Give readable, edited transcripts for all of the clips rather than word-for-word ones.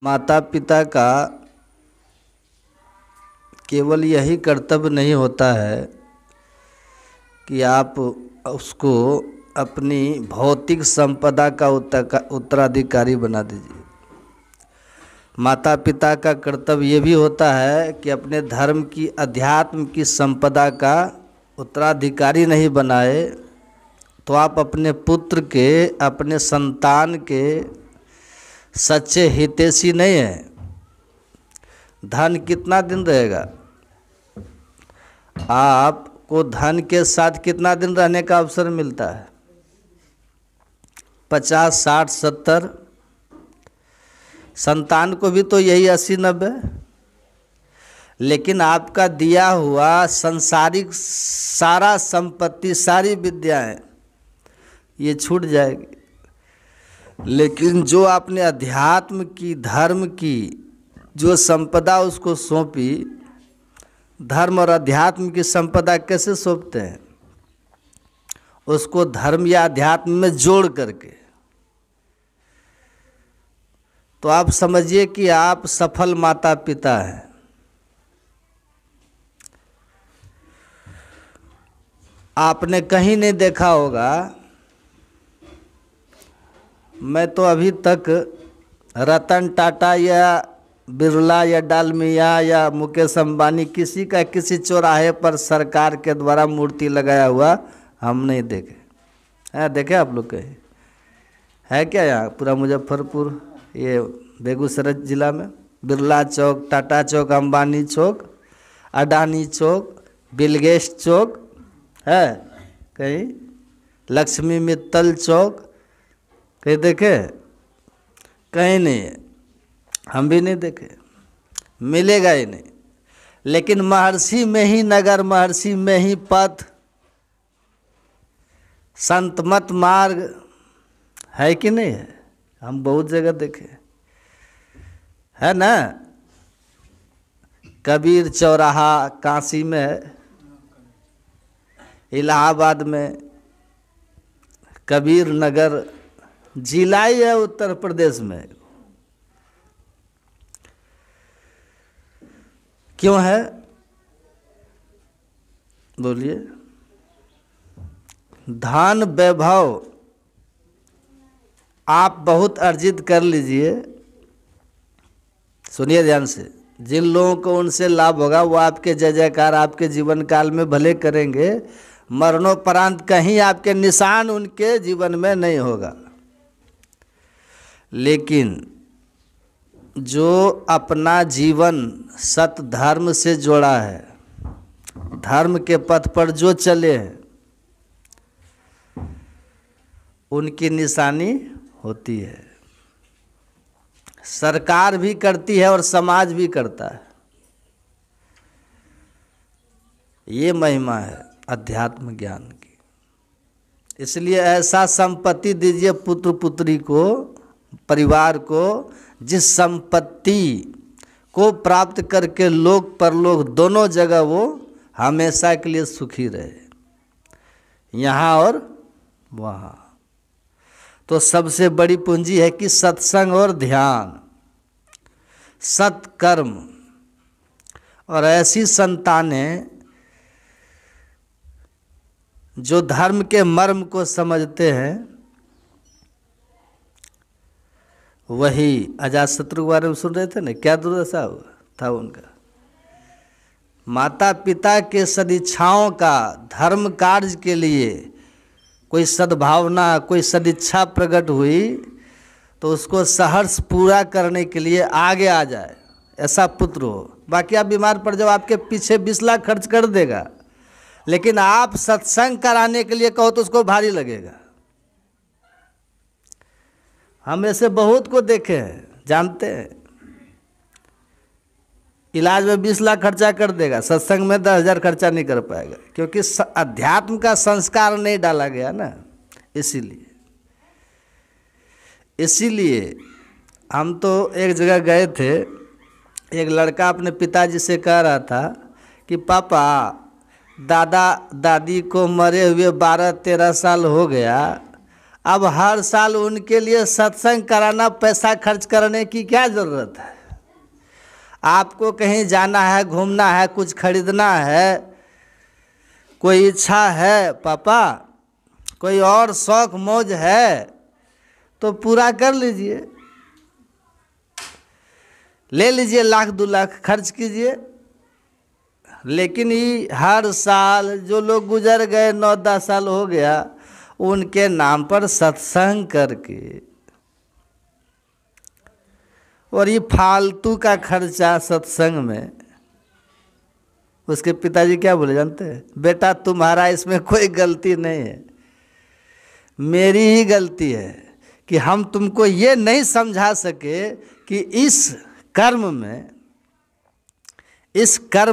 माता पिता का केवल यही कर्तव्य नहीं होता है कि आप उसको अपनी भौतिक संपदा का उत्तराधिकारी बना दीजिए। माता पिता का कर्तव्य ये भी होता है कि अपने धर्म की, अध्यात्म की संपदा का उत्तराधिकारी नहीं बनाए तो आप अपने पुत्र के, अपने संतान के सच्चे हितैषी नहीं हैं। धन कितना दिन रहेगा? आपको धन के साथ कितना दिन रहने का अवसर मिलता है? 50, 60, 70। संतान को भी तो यही 80, 90। लेकिन आपका दिया हुआ संसारिक सारा संपत्ति, सारी विद्याएं ये छूट जाएगी। लेकिन जो आपने अध्यात्म की, धर्म की जो संपदा उसको सौंपी, धर्म और अध्यात्म की संपदा कैसे सौंपते हैं? उसको धर्म या अध्यात्म में जोड़ करके। तो आप समझिए कि आप सफल माता पिता हैं। आपने कहीं नहीं देखा होगा, मैं तो अभी तक रतन टाटा या बिरला या डालमिया या मुकेश अंबानी किसी का किसी चौराहे पर सरकार के द्वारा मूर्ति लगाया हुआ हम नहीं देखे। है देखे आप लोग? कहीं है क्या? यहाँ पूरा मुजफ्फरपुर, ये बेगूसराय जिला में बिरला चौक, टाटा चौक, अंबानी चौक, अडानी चौक, बिलगेट्स चौक है कहीं? लक्ष्मी मित्तल चौक कहीं देखे? कहीं नहीं है, हम भी नहीं देखे, मिलेगा ही नहीं। लेकिन महर्षि में ही नगर, महर्षि में ही पथ, संत मत मार्ग है कि नहीं है? हम बहुत जगह देखे, है ना? कबीर चौराहा काशी में है, इलाहाबाद में कबीर नगर जिला ही है, उत्तर प्रदेश में। क्यों है बोलिए? धन वैभव आप बहुत अर्जित कर लीजिए। सुनिए ध्यान से, जिन लोगों को उनसे लाभ होगा वो आपके जय जयकार आपके जीवन काल में भले करेंगे, मरणोपरांत कहीं आपके निशान उनके जीवन में नहीं होगा। लेकिन जो अपना जीवन सत धर्म से जोड़ा है, धर्म के पथ पर जो चले हैं, उनकी निशानी होती है। सरकार भी करती है और समाज भी करता है। ये महिमा है अध्यात्म ज्ञान की। इसलिए ऐसा संपत्ति दीजिए पुत्र पुत्री को, परिवार को, जिस संपत्ति को प्राप्त करके लोक परलोक दोनों जगह वो हमेशा के लिए सुखी रहे, यहाँ और वहाँ। तो सबसे बड़ी पूंजी है कि सत्संग और ध्यान, सत्कर्म। और ऐसी संतानें जो धर्म के मर्म को समझते हैं, वही अजातशत्रु के बारे में सुन रहे थे ना, क्या दुर्दशा था उनका। माता पिता के सदिच्छाओं का, धर्म कार्य के लिए कोई सद्भावना, कोई सदिच्छा प्रकट हुई तो उसको सहर्ष पूरा करने के लिए आगे आ जाए, ऐसा पुत्र हो। बाकी आप बीमार पड़ जाओ, आपके पीछे 20 लाख खर्च कर देगा, लेकिन आप सत्संग कराने के लिए कहो तो उसको भारी लगेगा। हम ऐसे बहुत को देखे हैं, जानते हैं। इलाज में 20 लाख खर्चा कर देगा, सत्संग में 10,000 खर्चा नहीं कर पाएगा, क्योंकि अध्यात्म का संस्कार नहीं डाला गया ना। इसीलिए हम तो एक जगह गए थे, एक लड़का अपने पिताजी से कह रहा था कि पापा, दादा दादी को मरे हुए 12-13 साल हो गया, अब हर साल उनके लिए सत्संग कराना, पैसा खर्च करने की क्या ज़रूरत है? आपको कहीं जाना है, घूमना है, कुछ खरीदना है, कोई इच्छा है पापा, कोई और शौक मौज है तो पूरा कर लीजिए, ले लीजिए, 1,00,000-2,00,000 खर्च कीजिए। लेकिन ये हर साल जो लोग गुजर गए, 9-10 साल हो गया, उनके नाम पर सत्संग करके, और ये फालतू का खर्चा सत्संग में। उसके पिताजी क्या बोले जानते हैं? बेटा तुम्हारा इसमें कोई गलती नहीं है, मेरी ही गलती है कि हम तुमको ये नहीं समझा सके कि इस कर्म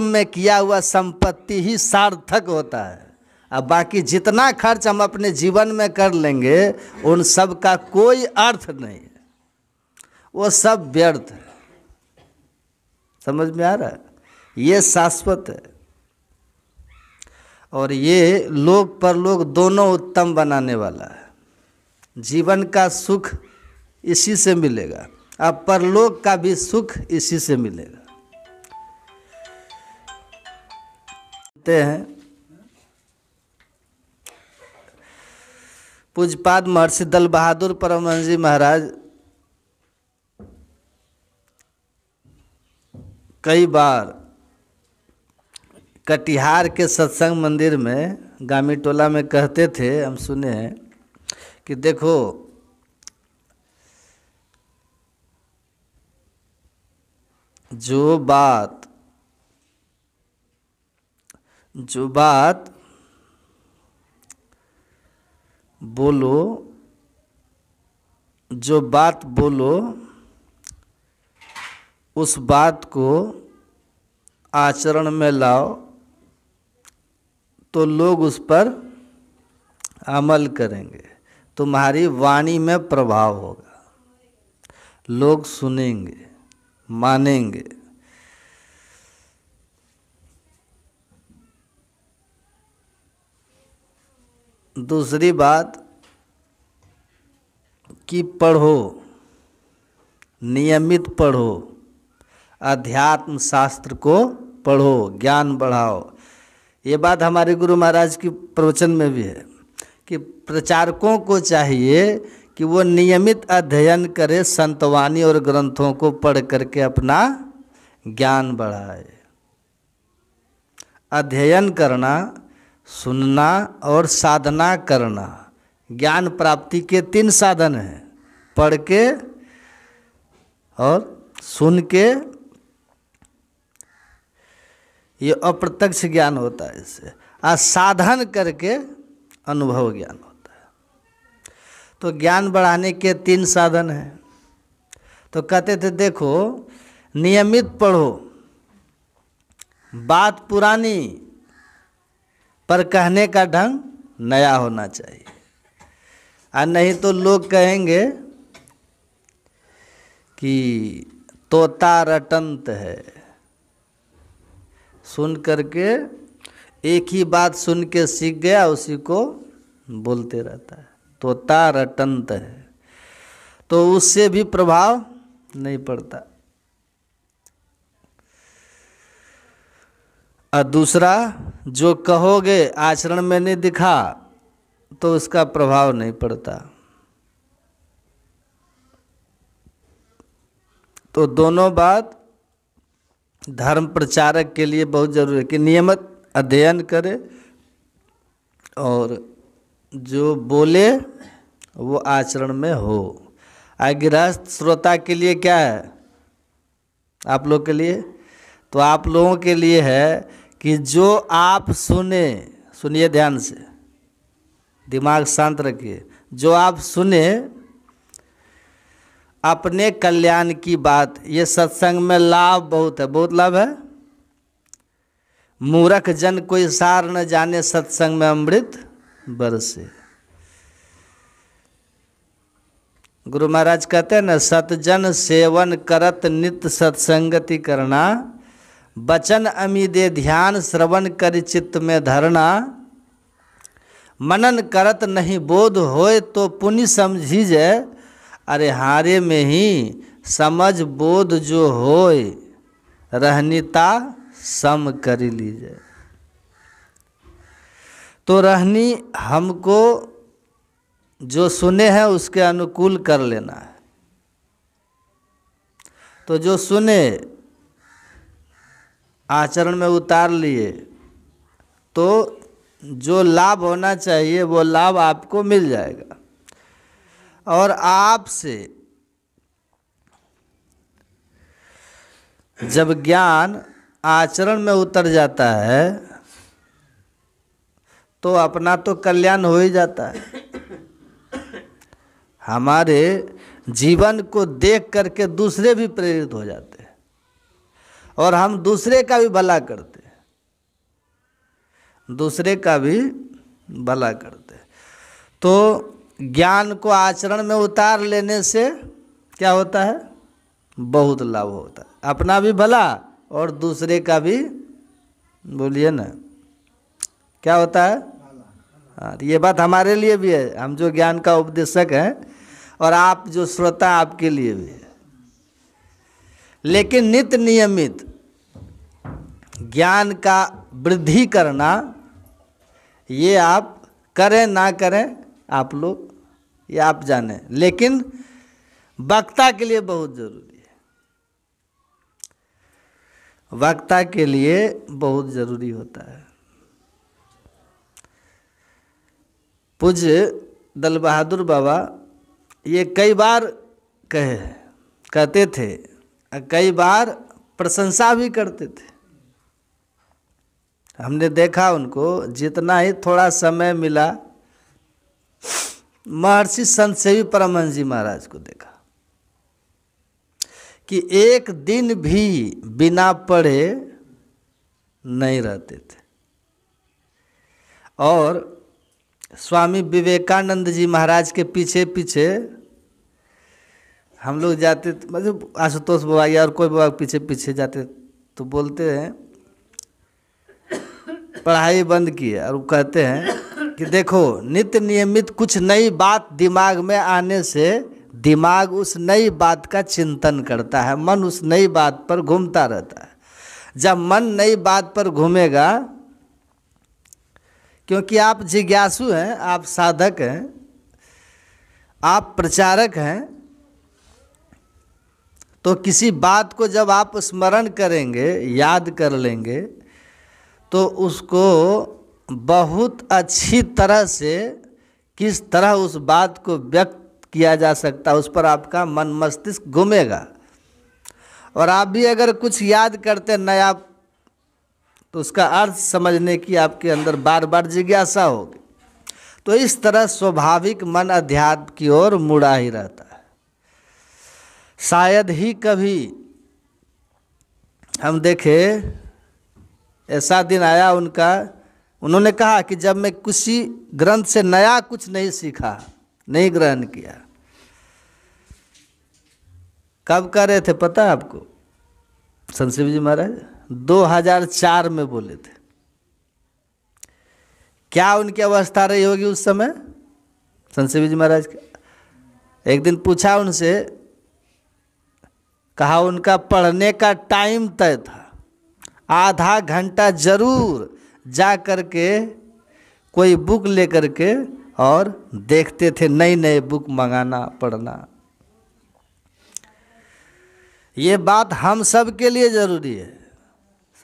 में किया हुआ संपत्ति ही सार्थक होता है। अब बाकी जितना खर्च हम अपने जीवन में कर लेंगे उन सब का कोई अर्थ नहीं है, वो सब व्यर्थ है। समझ में आ रहा है? ये शाश्वत है और ये लोक परलोक दोनों उत्तम बनाने वाला है। जीवन का सुख इसी से मिलेगा, अब परलोक का भी सुख इसी से मिलेगा। हैं पूज्यपाद महर्षि दल बहादुर परमहंस जी महाराज कई बार कटिहार के सत्संग मंदिर में गामी टोला में कहते थे, हम सुने हैं कि देखो जो बात बोलो उस बात को आचरण में लाओ तो लोग उस पर अमल करेंगे, तुम्हारी वाणी में प्रभाव होगा, लोग सुनेंगे, मानेंगे। दूसरी बात कि पढ़ो, नियमित पढ़ो, अध्यात्म शास्त्र को पढ़ो, ज्ञान बढ़ाओ। ये बात हमारे गुरु महाराज की प्रवचन में भी है कि प्रचारकों को चाहिए कि वो नियमित अध्ययन करे, संतवाणी और ग्रंथों को पढ़ करके अपना ज्ञान बढ़ाए। अध्ययन करना, सुनना और साधना करना, ज्ञान प्राप्ति के 3 साधन हैं, पढ़ के और सुन के। ये अप्रत्यक्ष ज्ञान होता है, इससे साधन करके अनुभव ज्ञान होता है। तो ज्ञान बढ़ाने के 3 साधन हैं। तो कहते थे देखो नियमित पढ़ो, बात पुरानी पर कहने का ढंग नया होना चाहिए, और नहीं तो लोग कहेंगे कि तोता रटंत है, सुन करके एक ही बात सुन के सीख गया, उसी को बोलते रहता है, तोता रटंत है, तो उससे भी प्रभाव नहीं पड़ता। और दूसरा, जो कहोगे आचरण में नहीं दिखा तो उसका प्रभाव नहीं पड़ता। तो दोनों बात धर्म प्रचारक के लिए बहुत जरूरी है कि नियमित अध्ययन करे और जो बोले वो आचरण में हो। गृहस्थ श्रोता के लिए क्या है, आप लोग के लिए? तो आप लोगों के लिए है कि जो आप सुनिए ध्यान से, दिमाग शांत रखिए, जो आप सुने अपने कल्याण की बात। ये सत्संग में लाभ बहुत है, बहुत लाभ है। मूर्ख जन कोई सार न जाने, सत्संग में अमृत बरसे। गुरु महाराज कहते हैं ना, सतजन सेवन करत नित्य सत्संगति करना, बचन अमी दे ध्यान श्रवण कर चित्त में धरना, मनन करत नहीं बोध होए तो पुनि समझी जय, अरे हारे में ही समझ बोध जो होए, रहनीता सम करी लीजिए। तो रहनी हमको जो सुने हैं उसके अनुकूल कर लेना है। तो जो सुने आचरण में उतार लिए तो जो लाभ होना चाहिए वो लाभ आपको मिल जाएगा। और आपसे जब ज्ञान आचरण में उतर जाता है तो अपना तो कल्याण हो ही जाता है। हमारे जीवन को देख करके दूसरे भी प्रेरित हो जाते हैं और हम दूसरे का भी भला करते हैं, दूसरे का भी भला करते हैं। तो ज्ञान को आचरण में उतार लेने से क्या होता है? बहुत लाभ होता है, अपना भी भला और दूसरे का भी। बोलिए ना, क्या होता है? हाँ, ये बात हमारे लिए भी है, हम जो ज्ञान का उपदेशक हैं, और आप जो श्रोता, आपके लिए भी है। लेकिन नित्य नियमित ज्ञान का वृद्धि करना, ये आप करें ना करें आप लोग, ये आप जाने, लेकिन वक्ता के लिए बहुत जरूरी है। वक्ता के लिए बहुत जरूरी होता है। पूज्य दल बहादुर बाबा ये कई बार कहते थे, कई बार प्रशंसा भी करते थे। हमने देखा उनको, जितना ही थोड़ा समय मिला, महर्षि संत सेवी परमहंस जी महाराज को देखा कि एक दिन भी बिना पढ़े नहीं रहते थे। और स्वामी विवेकानंद जी महाराज के पीछे पीछे हम लोग जाते, मतलब आशुतोष बाबा या और कोई बाबा पीछे पीछे जाते, तो बोलते हैं पढ़ाई बंद की है, और वो कहते हैं कि देखो, नित्य नियमित कुछ नई बात दिमाग में आने से दिमाग उस नई बात का चिंतन करता है, मन उस नई बात पर घूमता रहता है। जब मन नई बात पर घूमेगा, क्योंकि आप जिज्ञासु हैं, आप साधक हैं, आप प्रचारक हैं, तो किसी बात को जब आप स्मरण करेंगे, याद कर लेंगे, तो उसको बहुत अच्छी तरह से किस तरह उस बात को व्यक्त किया जा सकता है, उस पर आपका मन मस्तिष्क घूमेगा। और आप भी अगर कुछ याद करते नया, तो उसका अर्थ समझने की आपके अंदर बार बार जिज्ञासा होगी। तो इस तरह स्वाभाविक मन अध्यात्म की ओर मुड़ा ही रहता है। शायद ही कभी हम देखे, ऐसा दिन आया उनका, उन्होंने कहा कि जब मैं किसी ग्रंथ से नया कुछ नहीं सीखा, नहीं ग्रहण किया। कब कर रहे थे पता है आपको? संत शिव जी महाराज 2004 में बोले थे। क्या उनकी अवस्था रही होगी उस समय संत शिव जी महाराज का? एक दिन पूछा उनसे, कहा उनका पढ़ने का टाइम तय था, आधा घंटा जरूर जा करके कोई बुक लेकर के और देखते थे, नई नई बुक मंगाना, पढ़ना। ये बात हम सब के लिए जरूरी है,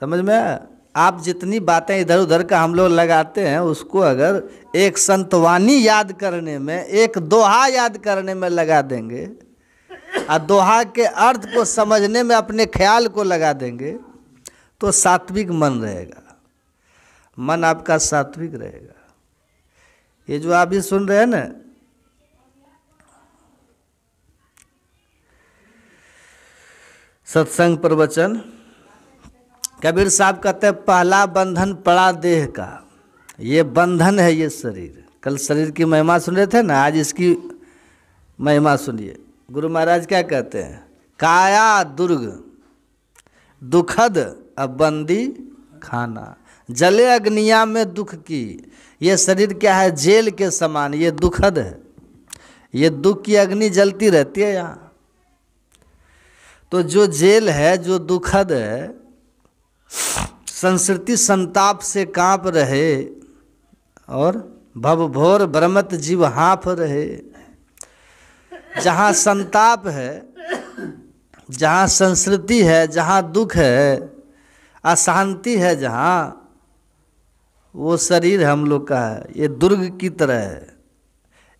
समझ में आया? आप जितनी बातें इधर उधर का हम लोग लगाते हैं, उसको अगर एक संतवानी याद करने में, एक दोहा याद करने में लगा देंगे, और दोहा के अर्थ को समझने में अपने ख्याल को लगा देंगे, तो सात्विक मन रहेगा, मन आपका सात्विक रहेगा। ये जो आप भी सुन रहे हैं ना, सत्संग प्रवचन, कबीर साहब कहते हैं पहला बंधन पड़ा देह का, ये बंधन है ये शरीर। कल शरीर की महिमा सुन रहे थे ना, आज इसकी महिमा सुनिए। गुरु महाराज क्या कहते हैं? काया दुर्ग दुखद अब बंदी खाना, जले अग्निया में दुख की। ये शरीर क्या है? जेल के समान, ये दुखद है, ये दुख की अग्नि जलती रहती है यहाँ। तो जो जेल है, जो दुखद है, संस्कृति संताप से कांप रहे और भवभोर भ्रमत जीव हाँफ रहे। जहाँ संताप है, जहाँ संस्कृति है, जहाँ दुख है, अशांति है, जहाँ, वो शरीर हम लोग का है। ये दुर्ग की तरह है,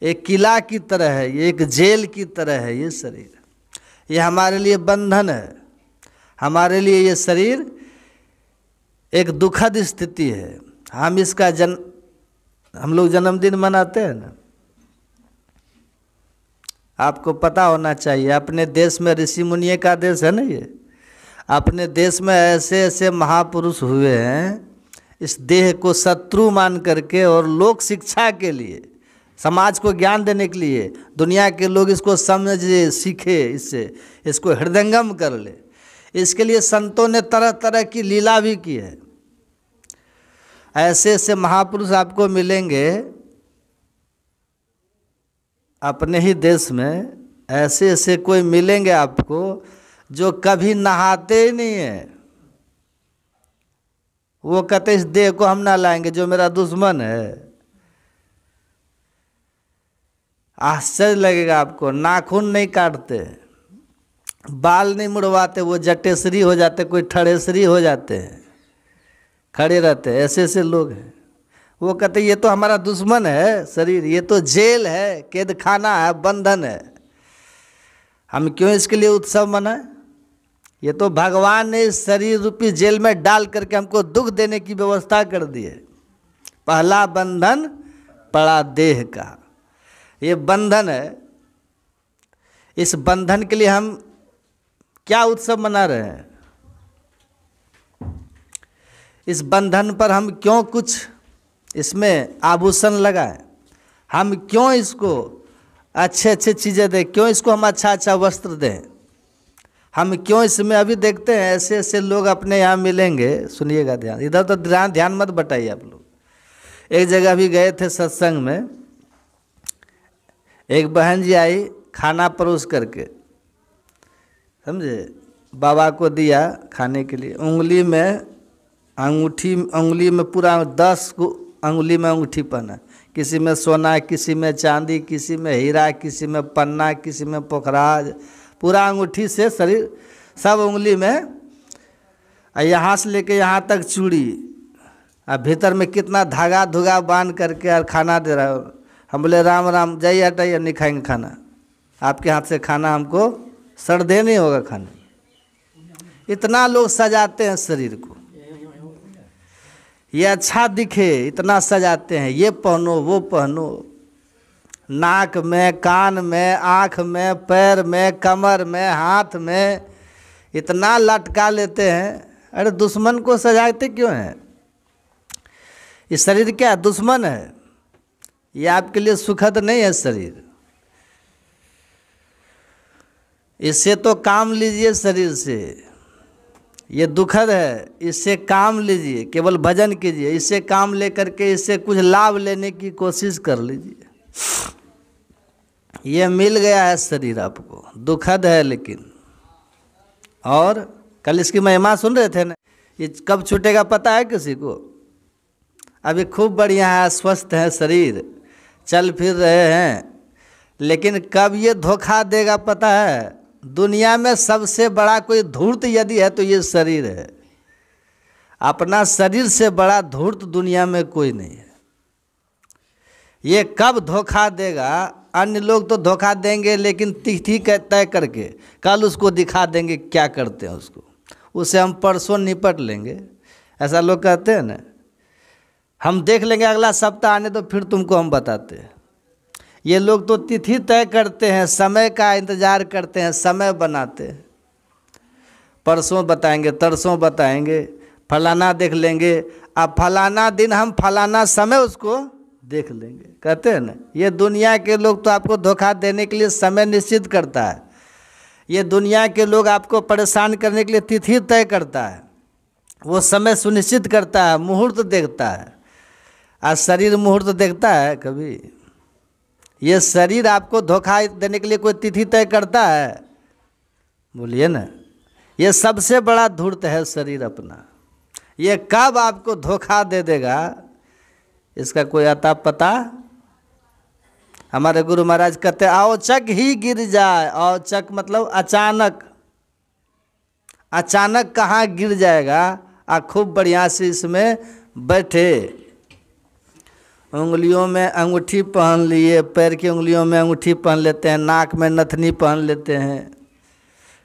एक किला की तरह है, ये एक जेल की तरह है। ये शरीर, ये हमारे लिए बंधन है, हमारे लिए ये शरीर एक दुखद स्थिति है। हम इसका हम लोग जन्मदिन मनाते हैं ना, आपको पता होना चाहिए। अपने देश में ऋषि मुनियों का देश है ना ये। अपने देश में ऐसे ऐसे महापुरुष हुए हैं, इस देह को शत्रु मान करके और लोक शिक्षा के लिए, समाज को ज्ञान देने के लिए, दुनिया के लोग इसको समझे, सीखे, इससे इसको हृदयंगम कर ले, इसके लिए संतों ने तरह तरह की लीला भी की है। ऐसे ऐसे महापुरुष आपको मिलेंगे अपने ही देश में। ऐसे ऐसे कोई मिलेंगे आपको जो कभी नहाते ही नहीं है। वो कहते इस देह को हम ना लाएंगे जो मेरा दुश्मन है। आश्चर्य लगेगा आपको। नाखून नहीं काटते, बाल नहीं मुड़वाते, वो जटेश्वरी हो जाते, कोई ठड़ेश्वरी हो जाते हैं, खड़े रहते हैं। ऐसे ऐसे लोग हैं। वो कहते ये तो हमारा दुश्मन है शरीर, ये तो जेल है, कैद खाना है, बंधन है। हम क्यों इसके लिए उत्सव मनाएं? ये तो भगवान ने इस शरीर रूपी जेल में डाल करके हमको दुख देने की व्यवस्था कर दी है। पहला बंधन पड़ा देह का, ये बंधन है। इस बंधन के लिए हम क्या उत्सव मना रहे हैं? इस बंधन पर हम क्यों कुछ इसमें आभूषण लगाएं? हम क्यों इसको अच्छे अच्छे चीज़ें दें? क्यों इसको हम अच्छा अच्छा वस्त्र दें? हम क्यों इसमें अभी देखते हैं ऐसे ऐसे लोग अपने यहाँ मिलेंगे। सुनिएगा ध्यान, इधर तो ध्यान मत बटाइए आप लोग। एक जगह भी गए थे सत्संग में, एक बहन जी आई खाना परोस करके, समझे, बाबा को दिया खाने के लिए। उंगली में अंगूठी, उंगली में पूरा 10 अंगुली में अंगूठी पहना, किसी में सोना, किसी में चांदी, किसी में हीरा, किसी में पन्ना, किसी में पोखराज, पूरा अंगूठी से शरीर सब उंगली में, यहाँ से लेके यहाँ तक चूड़ी, और भीतर में कितना धागा धुगा बांध करके और खाना दे रहा है। हम बोले राम राम, जाइए हटाइए, नहीं खाएंगे खाना, आपके हाथ से खाना हमको सड़ दे नहीं होगा खाना। इतना लोग सजाते हैं शरीर को, ये अच्छा दिखे इतना सजाते हैं, ये पहनो वो पहनो, नाक में, कान में, आँख में, पैर में, कमर में, हाथ में, इतना लटका लेते हैं। अरे दुश्मन को सजाते क्यों हैं? ये शरीर क्या है? दुश्मन है। ये आपके लिए सुखद नहीं है शरीर। इससे तो काम लीजिए, शरीर से ये दुखद है, इससे काम लीजिए, केवल भजन कीजिए, इससे काम लेकर के इससे कुछ लाभ लेने की कोशिश कर लीजिए। ये मिल गया है शरीर आपको, दुखद है लेकिन। और कल इसकी महिमा सुन रहे थे ना, ये कब छूटेगा पता है किसी को? अभी खूब बढ़िया है, स्वस्थ है शरीर, चल फिर रहे हैं, लेकिन कब ये धोखा देगा पता है? दुनिया में सबसे बड़ा कोई धूर्त यदि है तो ये शरीर है। अपना शरीर से बड़ा धूर्त दुनिया में कोई नहीं है। ये कब धोखा देगा? अन्य लोग तो धोखा देंगे, लेकिन तिथि तय करके कल उसको दिखा देंगे क्या करते हैं उसको, उसे हम परसों निपट लेंगे, ऐसा लोग कहते हैं ना। हम देख लेंगे अगला सप्ताह आने तो फिर तुमको हम बताते हैं। ये लोग तो तिथि तय करते हैं, समय का इंतजार करते हैं, समय बनाते हैं, परसों बताएंगे, तरसों बताएंगे, फलाना देख लेंगे, अब फलाना दिन हम फलाना समय उसको देख लेंगे, कहते हैं ना। ये दुनिया के लोग तो आपको धोखा देने के लिए समय निश्चित करता है। ये दुनिया के लोग आपको परेशान करने के लिए तिथि तय करता है। वो समय सुनिश्चित करता है, मुहूर्त देखता है। आज शरीर मुहूर्त देखता है कभी? ये शरीर आपको धोखा देने के लिए कोई तिथि तय करता है? बोलिए ना। ये सबसे बड़ा धूर्त है शरीर अपना। ये कब आपको धोखा दे देगा इसका कोई अता पता? हमारे गुरु महाराज कहते हैं औचक ही गिर जाए। औचक मतलब अचानक। अचानक कहाँ गिर जाएगा? आप खूब बढ़िया से इसमें बैठे, उंगलियों में अंगूठी पहन लिए, पैर की उंगलियों में अंगूठी पहन लेते हैं, नाक में नथनी पहन लेते हैं,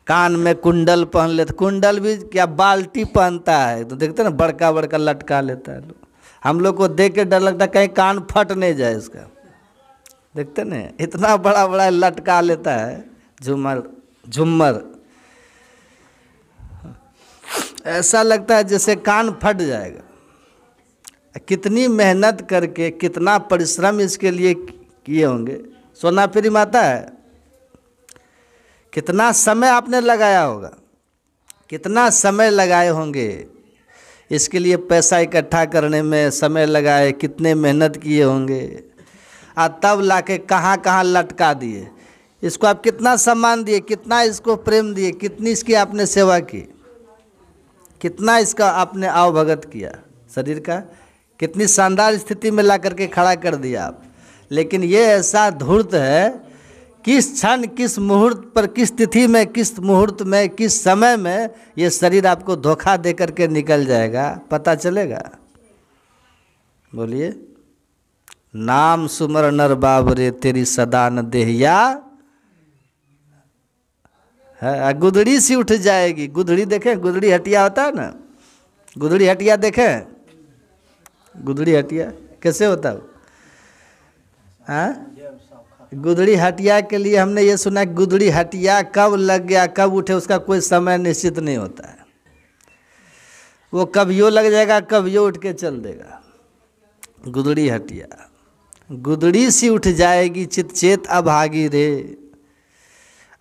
कान में कुंडल पहन लेते। कुंडल भी क्या बाल्टी पहनता है, तो देखते ना बड़का बड़का लटका लेता है। हम लोग को देख के डर लगता है कहीं कान फट नहीं जाए इसका। देखते ना इतना बड़ा बड़ा लटका लेता है झूमर झूमर, ऐसा लगता है जैसे कान फट जाएगा। कितनी मेहनत करके, कितना परिश्रम इसके लिए किए होंगे। सोना फ्री माता है, कितना समय आपने लगाया होगा, कितना समय लगाए होंगे इसके लिए। पैसा इकट्ठा करने में समय लगाए, कितने मेहनत किए होंगे, और तब लाके कहाँ कहाँ लटका दिए। इसको आप कितना सम्मान दिए, कितना इसको प्रेम दिए, कितनी इसकी आपने सेवा की, कितना इसका आपने आवभगत किया शरीर का, कितनी शानदार स्थिति में ला करके खड़ा कर दिया आप। लेकिन ये ऐसा धूर्त है, किस क्षण, किस मुहूर्त पर, किस तिथि में, किस मुहूर्त में, किस समय में ये शरीर आपको धोखा दे करके निकल जाएगा, पता चलेगा? बोलिए। नाम सुमर नर बाबरे तेरी सदा न देहिया है, गुदड़ी सी उठ जाएगी। गुदड़ी देखें, गुदड़ी हटिया होता है ना, गुदड़ी हटिया देखें, गुदड़ी हटिया कैसे होता है? हाँ, गुदड़ी हटिया के लिए हमने ये सुना कि गुदड़ी हटिया कब लग गया, कब उठे, उसका कोई समय निश्चित नहीं होता है। वो कब यो लग जाएगा, कब यो उठ के चल देगा। गुदड़ी हटिया गुदड़ी सी उठ जाएगी, चित चेत अभागी रे।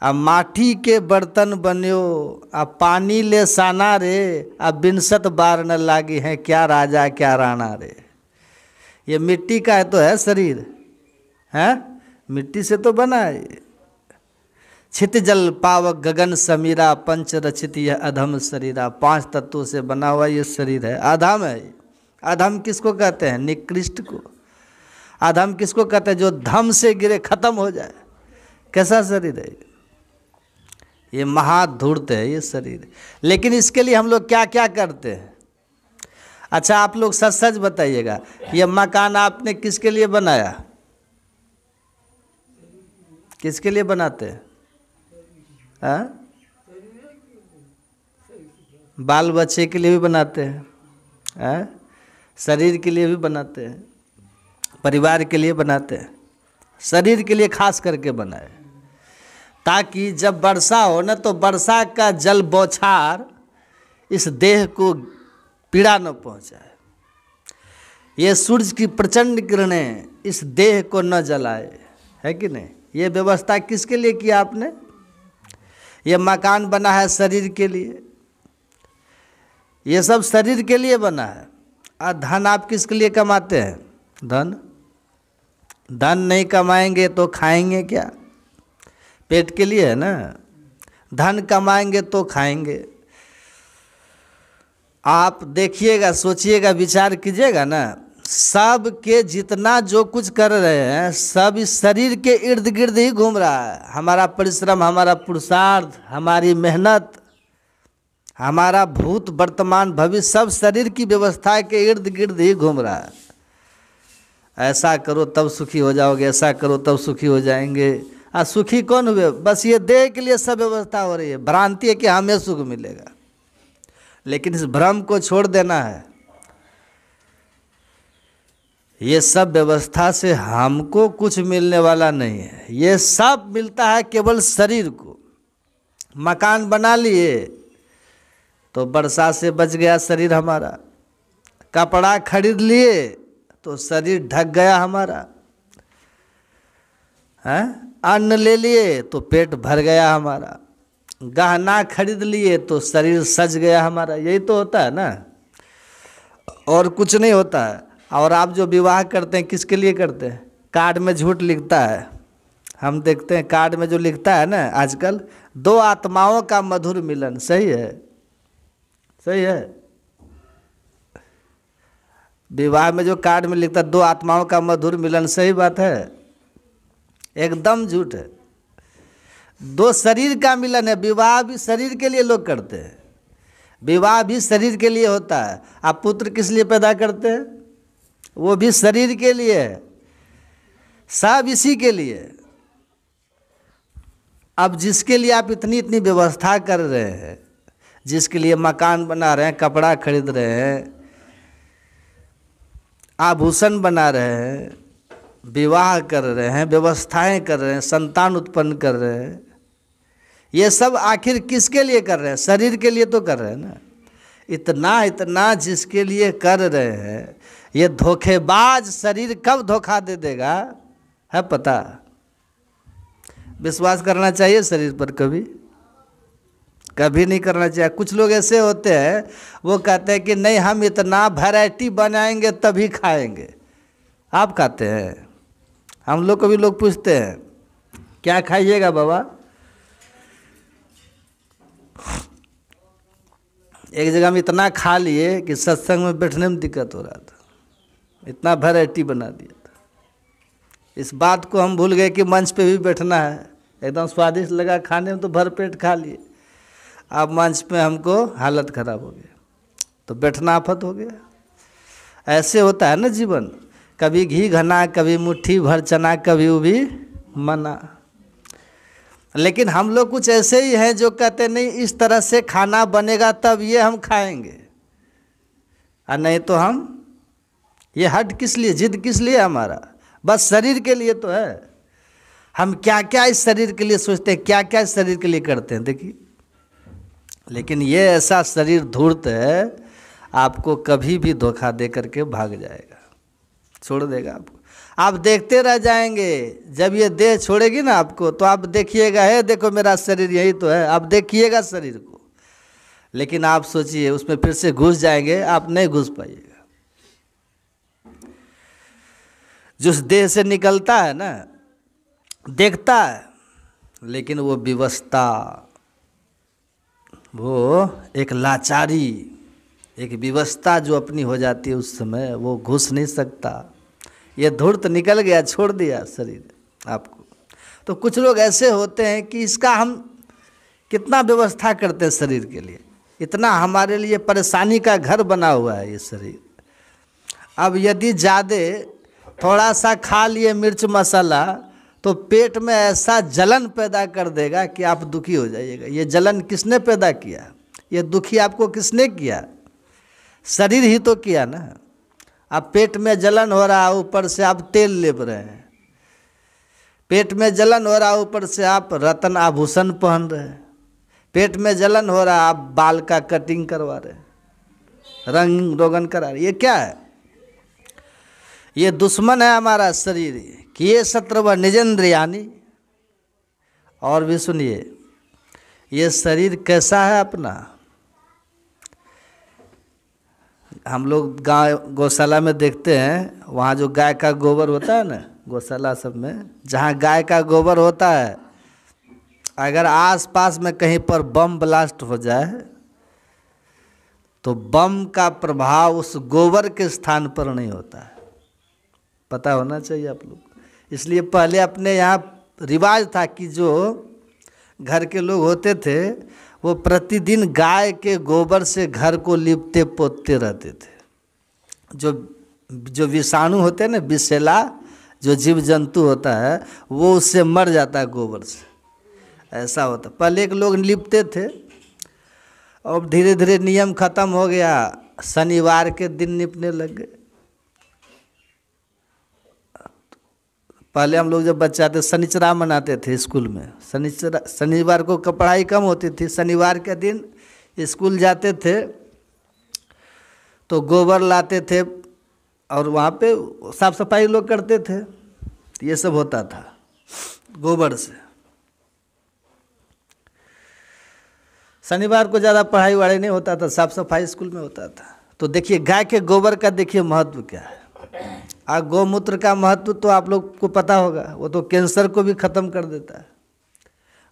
अब माटी के बर्तन बन्यो, अब पानी ले साना रे, अब बिनसत बार न लागी है, क्या राजा क्या राणा रे। ये मिट्टी का है तो है शरीर, है मिट्टी से तो बना है। छित जल पावक गगन समीरा, पंच रचित यह अधम शरीरा। 5 तत्वों से बना हुआ ये शरीर है, अधम है। अधम किसको कहते हैं? निकृष्ट को। अधम किसको कहते हैं? जो धम से गिरे, खत्म हो जाए। कैसा शरीर है ये? महाधूर्त है ये शरीर। लेकिन इसके लिए हम लोग क्या क्या करते हैं? अच्छा आप लोग सच सच बताइएगा, ये मकान आपने किसके लिए बनाया? किसके लिए बनाते हैं? हाँ? बाल बच्चे के लिए भी बनाते हैं, हाँ? शरीर के लिए भी बनाते हैं, परिवार के लिए बनाते हैं। शरीर के लिए खास करके बनाए, ताकि जब वर्षा हो ना, तो वर्षा का जल बौछार इस देह को पीड़ा न पहुंचाए। ये सूर्य की प्रचंड किरणें इस देह को न जलाए, है कि नहीं? ये व्यवस्था किसके लिए किया आपने? ये मकान बना है शरीर के लिए, ये सब शरीर के लिए बना है। और धन आप किसके लिए कमाते हैं? धन नहीं कमाएंगे तो खाएंगे क्या? पेट के लिए है ना। धन कमाएंगे तो खाएंगे। आप देखिएगा, सोचिएगा, विचार कीजिएगा ना, सब के जितना जो कुछ कर रहे हैं सब इस शरीर के इर्द गिर्द ही घूम रहा है। हमारा परिश्रम, हमारा पुरुषार्थ, हमारी मेहनत, हमारा भूत वर्तमान भविष्य सब शरीर की व्यवस्था के इर्द गिर्द ही घूम रहा है। ऐसा करो तब सुखी हो जाओगे, ऐसा करो तब सुखी हो जाएंगे। सुखी कौन हुए? बस ये देह के लिए सब व्यवस्था हो रही है। भ्रांति है कि हमें सुख मिलेगा, लेकिन इस भ्रम को छोड़ देना है। ये सब व्यवस्था से हमको कुछ मिलने वाला नहीं है। ये सब मिलता है केवल शरीर को। मकान बना लिए तो वर्षा से बच गया शरीर हमारा, कपड़ा खरीद लिए तो शरीर ढक गया हमारा, है? अन्न ले लिए तो पेट भर गया हमारा, गहना खरीद लिए तो शरीर सज गया हमारा, यही तो होता है ना, और कुछ नहीं होता है। और आप जो विवाह करते हैं किसके लिए करते हैं? कार्ड में झूठ लिखता है, हम देखते हैं कार्ड में जो लिखता है ना आजकल, दो आत्माओं का मधुर मिलन। सही है, सही है। विवाह में जो कार्ड में लिखता है दो आत्माओं का मधुर मिलन, सही बात है? एकदम झूठ है। दो शरीर का मिलन है। विवाह भी शरीर के लिए लोग करते हैं, विवाह भी शरीर के लिए होता है। आप पुत्र किस लिए पैदा करते हैं? वो भी शरीर के लिए है, सब इसी के लिए। अब जिसके लिए आप इतनी इतनी व्यवस्था कर रहे हैं, जिसके लिए मकान बना रहे हैं, कपड़ा खरीद रहे हैं, आभूषण बना रहे हैं, विवाह कर रहे हैं, व्यवस्थाएं कर रहे हैं, संतान उत्पन्न कर रहे हैं, ये सब आखिर किसके लिए कर रहे हैं? शरीर के लिए तो कर रहे हैं ना। इतना इतना जिसके लिए कर रहे हैं, ये धोखेबाज शरीर कब धोखा दे देगा है पता? विश्वास करना चाहिए शरीर पर? कभी कभी नहीं करना चाहिए। कुछ लोग ऐसे होते हैं, वो कहते हैं कि नहीं हम इतना वैरायटी बनाएंगे तभी खाएंगे। आप खाते हैं? हम लोग को भी लोग पूछते हैं क्या खाइएगा बाबा? एक जगह में इतना खा लिए कि सत्संग में बैठने में दिक्कत हो रहा था, इतना वैरायटी बना दिया था। इस बात को हम भूल गए कि मंच पे भी बैठना है। एकदम स्वादिष्ट लगा खाने में तो भर पेट खा लिए, अब मंच पे हमको हालत खराब हो गया, तो बैठना आफत हो गया। ऐसे होता है ना जीवन, कभी घी घना, कभी मुट्ठी भर चना, कभी उभी मना। लेकिन हम लोग कुछ ऐसे ही हैं जो कहते नहीं इस तरह से खाना बनेगा तब ये हम खाएंगे, और नहीं तो हम, ये हट किस लिए, जिद किस लिए हमारा? बस शरीर के लिए तो है। हम क्या क्या इस शरीर के लिए सोचते हैं, क्या क्या इस शरीर के लिए करते हैं, देखिए। लेकिन ये ऐसा शरीर धूर्त है, आपको कभी भी धोखा दे करके भाग जाएगा, छोड़ देगा आपको। आप देखते रह जाएंगे। जब ये देह छोड़ेगी ना आपको, तो आप देखिएगा, है देखो मेरा शरीर यही तो है, आप देखिएगा शरीर को। लेकिन आप सोचिए उसमें फिर से घुस जाएंगे, आप नहीं घुस पाइएगा। जिस देह से निकलता है ना, देखता है, लेकिन वो विवशता, वो एक लाचारी, एक विवशता जो अपनी हो जाती है उस समय, वो घुस नहीं सकता। ये धूर्त निकल गया, छोड़ दिया शरीर आपको। तो कुछ लोग ऐसे होते हैं कि इसका हम कितना व्यवस्था करते हैं शरीर के लिए, इतना हमारे लिए परेशानी का घर बना हुआ है ये शरीर। अब यदि ज़्यादा थोड़ा सा खा लिए मिर्च मसाला, तो पेट में ऐसा जलन पैदा कर देगा कि आप दुखी हो जाइएगा। ये जलन किसने पैदा किया? ये दुखी आपको किसने किया? शरीर ही तो किया ना। अब पेट में जलन हो रहा है, ऊपर से आप तेल लेप रहे हैं। पेट में जलन हो रहा है, ऊपर से आप रत्न आभूषण पहन रहे हैं। पेट में जलन हो रहा है, आप बाल का कटिंग करवा रहे हैं, रंग रोगन करा रहे। ये क्या है? ये दुश्मन है हमारा शरीर, कि ये शत्रु निजेंद्रियानी। और भी सुनिए, ये शरीर कैसा है अपना? हम लोग गाय गौशाला में देखते हैं, वहाँ जो गाय का गोबर होता है ना, गौशाला सब में जहाँ गाय का गोबर होता है, अगर आसपास में कहीं पर बम ब्लास्ट हो जाए, तो बम का प्रभाव उस गोबर के स्थान पर नहीं होता है। पता होना चाहिए आप लोग। इसलिए पहले अपने यहाँ रिवाज था कि जो घर के लोग होते थे, वो प्रतिदिन गाय के गोबर से घर को लिपते पोतते रहते थे। जो विषाणु होते हैं ना, विषैला जो जीव जंतु होता है, वो उससे मर जाता है गोबर से। ऐसा होता पहले के लोग लिपते थे। और धीरे धीरे नियम खत्म हो गया, शनिवार के दिन लिपने लग गए। पहले हम लोग जब बच्चा थे, शनिचरा मनाते थे स्कूल में। शनिवार को पढ़ाई कम होती थी, शनिवार के दिन स्कूल जाते थे तो गोबर लाते थे और वहाँ पे साफ सफाई लोग करते थे। ये सब होता था गोबर से। शनिवार को ज़्यादा पढ़ाई वढ़ाई नहीं होता था, साफ सफाई स्कूल में होता था। तो देखिए गाय के गोबर का देखिए महत्व क्या है। और गौमूत्र का महत्व तो आप लोग को पता होगा, वो तो कैंसर को भी ख़त्म कर देता है।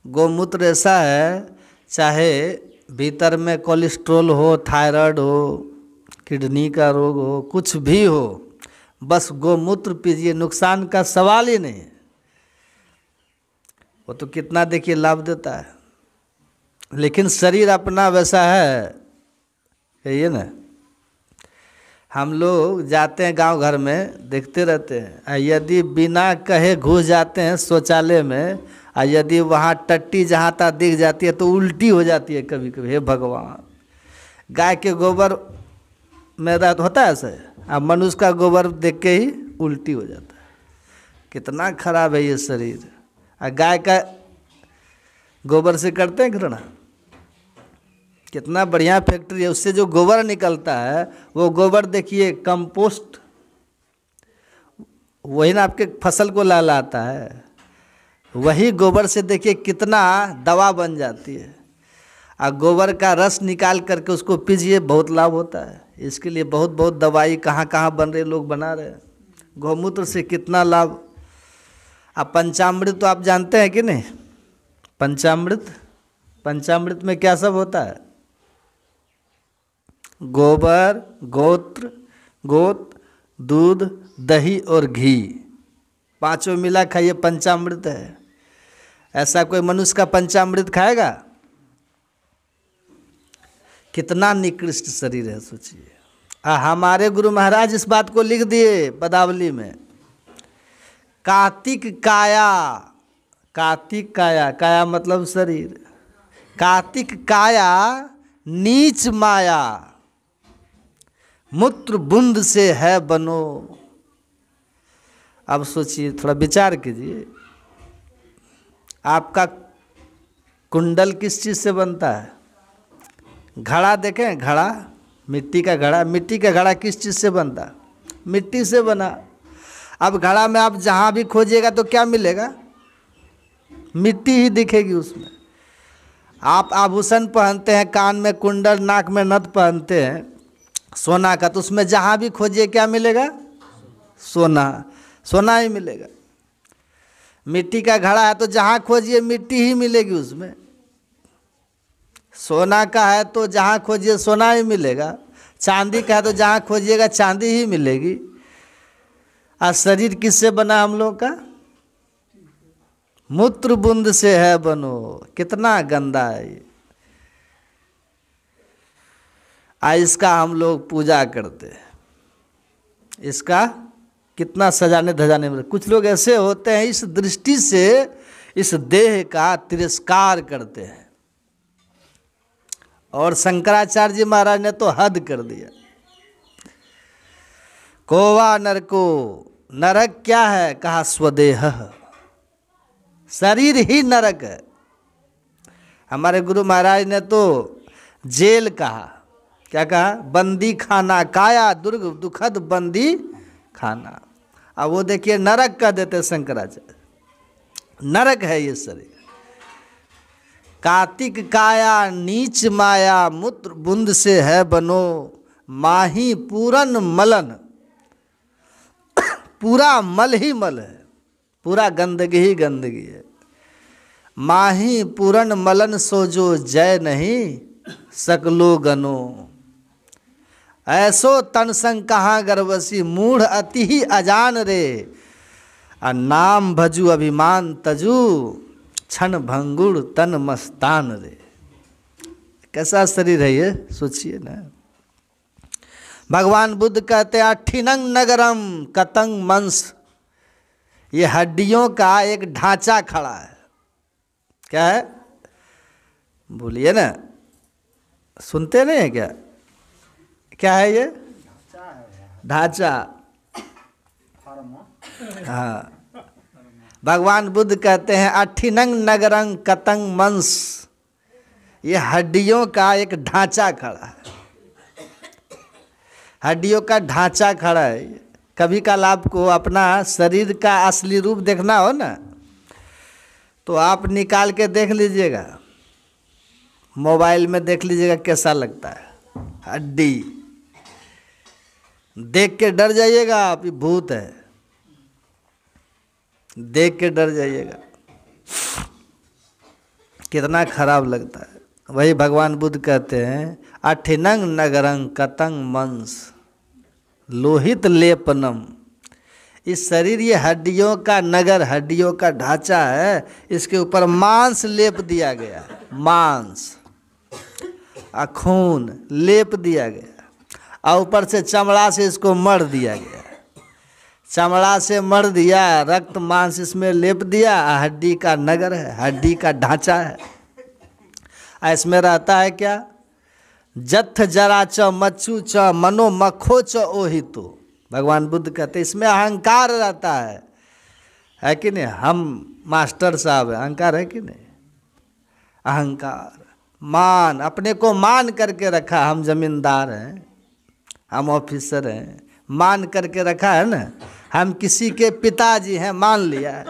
गौमूत्र ऐसा है, चाहे भीतर में कोलेस्ट्रॉल हो, थायराइड हो, किडनी का रोग हो, कुछ भी हो, बस गौमूत्र पीजिए, नुकसान का सवाल ही नहीं है। वो तो कितना देखिए लाभ देता है। लेकिन शरीर अपना वैसा है, कहिए ना, हम लोग जाते हैं गांव घर में, देखते रहते हैं, यदि बिना कहे घुस जाते हैं शौचालय में, और यदि वहाँ टट्टी जहाँ तक दिख जाती है तो उल्टी हो जाती है कभी कभी। हे भगवान, गाय के गोबर में होता है ऐसे, अब मनुष्य का गोबर देख के ही उल्टी हो जाता है। कितना खराब है ये शरीर। और गाय का गोबर से करते हैं घृणा। कितना बढ़िया फैक्ट्री है, उससे जो गोबर निकलता है वो गोबर देखिए कंपोस्ट, वही ना आपके फसल को लहलाता है। वही गोबर से देखिए कितना दवा बन जाती है। और गोबर का रस निकाल करके उसको पीजिए, बहुत लाभ होता है। इसके लिए बहुत बहुत दवाई कहाँ कहाँ बन रहे, लोग बना रहे हैं। गौमूत्र से कितना लाभ। अब पंचामृत तो आप जानते हैं कि नहीं? पंचामृत, पंचामृत में क्या सब होता है? गोबर, गोत्र, दूध, दही और घी, पांचों मिला खाइए, पंचामृत है। ऐसा कोई मनुष्य का पंचामृत खाएगा? कितना निकृष्ट शरीर है, सोचिए। हमारे गुरु महाराज इस बात को लिख दिए पदावली में, कार्तिक काया, कार्तिक काया, काया मतलब शरीर, कार्तिक काया नीच माया, मूत्र बूंद से है बनो। अब सोचिए, थोड़ा विचार कीजिए, आपका कुंडल किस चीज़ से बनता है? घड़ा देखें, घड़ा, मिट्टी का घड़ा, मिट्टी का घड़ा किस चीज़ से बनता? मिट्टी से बना। अब घड़ा में आप जहाँ भी खोजिएगा तो क्या मिलेगा? मिट्टी ही दिखेगी उसमें। आप आभूषण पहनते हैं, कान में कुंडल, नाक में नथ पहनते हैं सोना का, तो उसमें जहाँ भी खोजिए क्या मिलेगा? सोना, सोना ही मिलेगा। मिट्टी का घड़ा है तो जहाँ खोजिए मिट्टी ही मिलेगी उसमें। सोना का है तो जहाँ खोजिए सोना ही मिलेगा। चांदी का है तो जहाँ खोजिएगा चांदी ही मिलेगी। और शरीर किससे बना हम लोग का? मूत्र बूंद से है बनो। कितना गंदा है ये। इसका हम लोग पूजा करते हैं, इसका कितना सजाने धजाने में। कुछ लोग ऐसे होते हैं इस दृष्टि से इस देह का तिरस्कार करते हैं। और शंकराचार्य जी महाराज ने तो हद कर दिया। कोवा नरको, नरक क्या है? कहा स्वदेह, शरीर ही नरक है। हमारे गुरु महाराज ने तो जेल कहा, क्या कहा? बंदी खाना, काया दुर्ग दुखद बंदी खाना। अब वो देखिए नरक का देते शंकराचार्य, नरक है ये शरीर। कार्तिक काया नीच माया, मूत्र बूंद से है बनो, माही पूरन मलन, पूरा मल ही मल है, पूरा गंदगी ही गंदगी है। माही पूरन मलन सो जो जय नहीं सकलो गनो, ऐसो तन संग कहाँ गर्वसी, मूढ़ अति ही अजान रे, नाम भजू अभिमान तजू, क्षण भंगुर तन मस्तान रे। कैसा शरीर है ये, सोचिए ना। भगवान बुद्ध कहते हैं ठिनंग नगरम कतंग मंस, ये हड्डियों का एक ढांचा खड़ा है। क्या है? बोलिए ना, सुनते नहीं है क्या? क्या है ये? ढांचा। हाँ, भगवान बुद्ध कहते हैं अठिनंग नगरंग कतंग मंस, ये हड्डियों का एक ढांचा खड़ा है। हड्डियों का ढांचा खड़ा है। कभी काल आपको अपना शरीर का असली रूप देखना हो ना, तो आप निकाल के देख लीजिएगा। मोबाइल में देख लीजिएगा कैसा लगता है, हड्डी देख के डर जाइएगा आप, ये भूत है, देख के डर जाइएगा, कितना खराब लगता है। वही भगवान बुद्ध कहते हैं अठिनंग नगरंग कतंग मंस लोहित लेपनम। इस शरीर ये हड्डियों का नगर, हड्डियों का ढांचा है, इसके ऊपर मांस लेप दिया गया, मांस खून लेप दिया गया, और ऊपर से चमड़ा से इसको मढ़ दिया गया, चमड़ा से मढ़ दिया, रक्त मांस इसमें लेप दिया, हड्डी का नगर है, हड्डी का ढांचा है। इसमें रहता है क्या, जत्थ जरा च मच्चू च मनो मखो च ओहितो। भगवान बुद्ध कहते इसमें अहंकार रहता है कि नहीं। हम मास्टर साहब है, अहंकार है कि नहीं, अहंकार, मान, अपने को मान करके रखा, हम जमींदार हैं, हम ऑफिसर हैं, मान करके रखा है ना। हम किसी के पिताजी हैं, मान लिया है,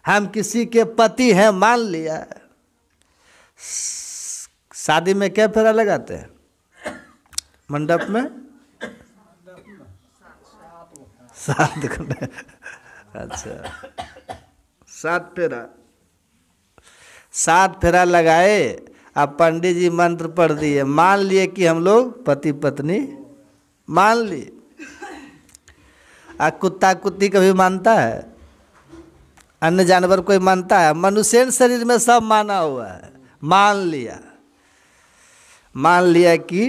हम किसी के पति हैं, मान लिया है। शादी में क्या फेरा लगाते हैं, मंडप में 7 अच्छा 7 फेरा, 7 फेरा लगाए, अब पंडित जी मंत्र पढ़ दिए, मान लिए कि हम लोग पति पत्नी, मान लिए। कुत्ता कुत्ती कभी मानता है, अन्य जानवर कोई मानता है, मनुष्य शरीर में सब माना हुआ है, मान लिया, मान लिया कि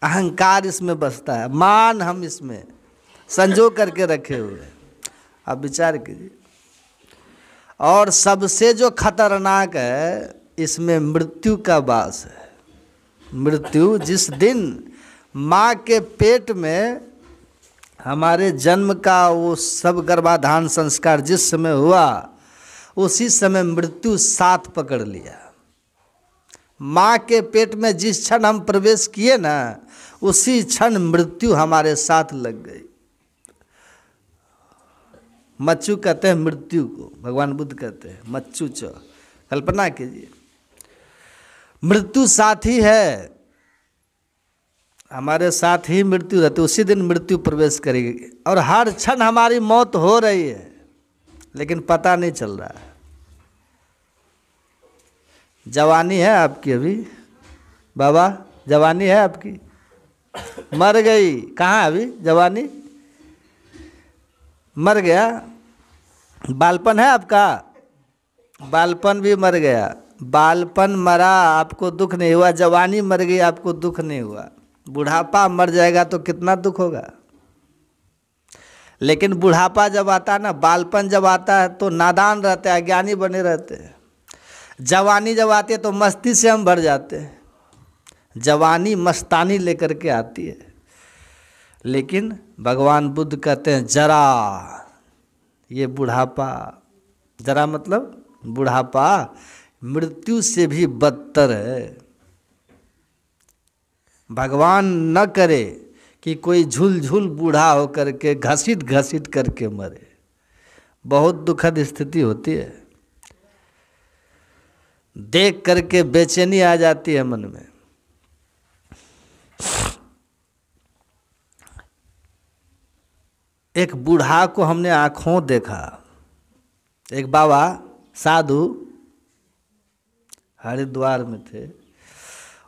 अहंकार इसमें बसता है, मान हम इसमें संजो करके रखे हुए। अब विचार कीजिए, और सबसे जो खतरनाक है इसमें मृत्यु का वास है। मृत्यु जिस दिन माँ के पेट में हमारे जन्म का वो सब गर्भाधान संस्कार जिस समय हुआ, उसी समय मृत्यु साथ पकड़ लिया। माँ के पेट में जिस क्षण हम प्रवेश किए ना, उसी क्षण मृत्यु हमारे साथ लग गई। मच्चू कहते हैं मृत्यु को, भगवान बुद्ध कहते हैं मच्चू च। कल्पना कीजिए, मृत्यु साथी है, हमारे साथ ही मृत्यु रहती, उसी दिन मृत्यु प्रवेश करेगी, और हर क्षण हमारी मौत हो रही है, लेकिन पता नहीं चल रहा है। जवानी है आपकी अभी, बाबा जवानी है आपकी, मर गई, कहाँ अभी जवानी, मर गया। बालपन है आपका, बालपन भी मर गया। बालपन मरा, आपको दुख नहीं हुआ, जवानी मर गई, आपको दुख नहीं हुआ। बुढ़ापा मर जाएगा तो कितना दुख होगा। लेकिन बुढ़ापा जब आता है ना, बालपन जब आता है तो नादान रहते हैं, अज्ञानी बने रहते हैं। जवानी जब आती है तो मस्ती से हम भर जाते हैं, जवानी मस्तानी लेकर के आती है। लेकिन भगवान बुद्ध कहते हैं जरा, ये बुढ़ापा, जरा मतलब बुढ़ापा मृत्यु से भी बदतर है। भगवान न करे कि कोई झुल झुल बूढ़ा होकर के घसीट घसीट करके मरे, बहुत दुखद स्थिति होती है। देख करके बेचैनी आ जाती है मन में। एक बूढ़ा को हमने आँखों देखा, एक बाबा साधु हरिद्वार में थे,